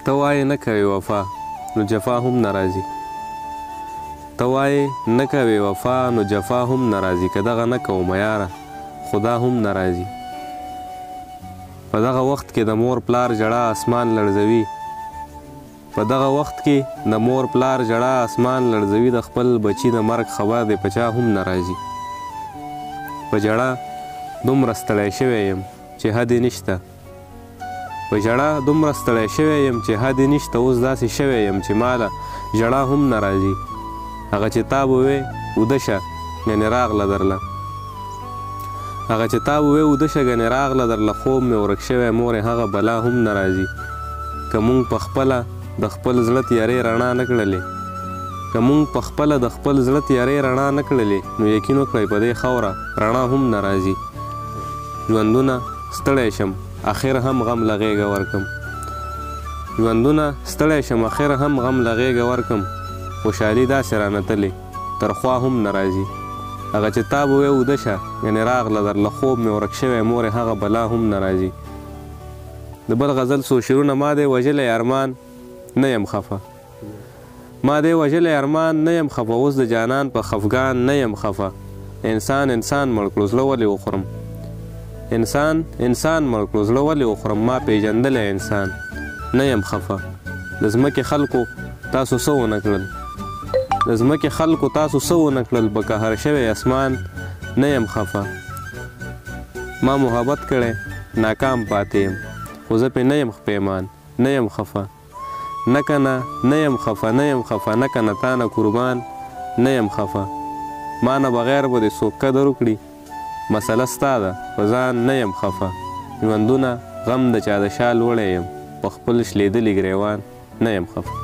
ته وایې نه کوې وفا نو جفا هم نه راځي. ته وایې نه کوې وفا نو جفا هم نه راځي. که دغه نه کومه یاره خدا هم نه راځي. په دغه وخت کې د مور پلار ژړا اسمان لړزوي. په دغه وخت کې د مور پلار ژړا اسمان لړزوي. د خپل بچي د مرګ خبر دی په چا هم نه راځي. په ژړا دومره ستړی شوی یم چې حد یې نشته. په ژړا دومره ستړی شوی یم چې حد یې نشته. اوس داسې شوی یم چې ماله ژړا هم نه راځي. هغه چې تا به وې اوده شه یعنې راغله درله. هغه چې تا به وې اوده شه ګنې راغله درله. خوب مې ورک شوی مورې هغه بلا هم نه راځي. که مونږ په خپله د خپل زړه تیارې رڼا نه کړلې که مونږ په خپله د خپل زړه تیارې رڼا نه کړلې نو یقین وکړئ په دې خاوره رڼا هم نه راځي. ژوندونه ستړی شم اخر هم غم له غېږه ورکم. ژوندونه ستړی شم اخر هم غم له غېږه ورکم. خوشحالي داسې رانه تلې تر خوا هم نه راځي. هغه چې تا به وې اوده شه یعنې راغله درله. خوب مې ورک شوی مورې هغه بلا هم نه راځي. د بل غزل څو شعرونه ما دی وژلی ارمان نه یم خفه. ما دی وژلی ارمان نه یم خفه. اوس د جانان په خفګان نه یم خفه. انسان مړ کړو زړه ولې وخورم. انسان مړ کړو زړه ولې وخورم. ما پیژندلی انسان نه یم خفه. د ځمکې خلکو تاسو څه ونه کړل. د ځمکې خلکو تاسو څه ونه کړل. په قهر شوی اسمان نه یم خفه. ما محبت کړی ناکام پاتې یم خو زه پې نه یم پیمان نه یم خفه. نه کنه نه یم خفه نه یم خفه. نه کنه تا نه قربان نه یم خفه. ما نه بغیر به دې څوک قدر وکړي. مسله ستا ده په ځان نه یم خفه. ژوندونه غم د چا د شال وړی یم په خپل شلېدلي ګریوان نه یم خفه.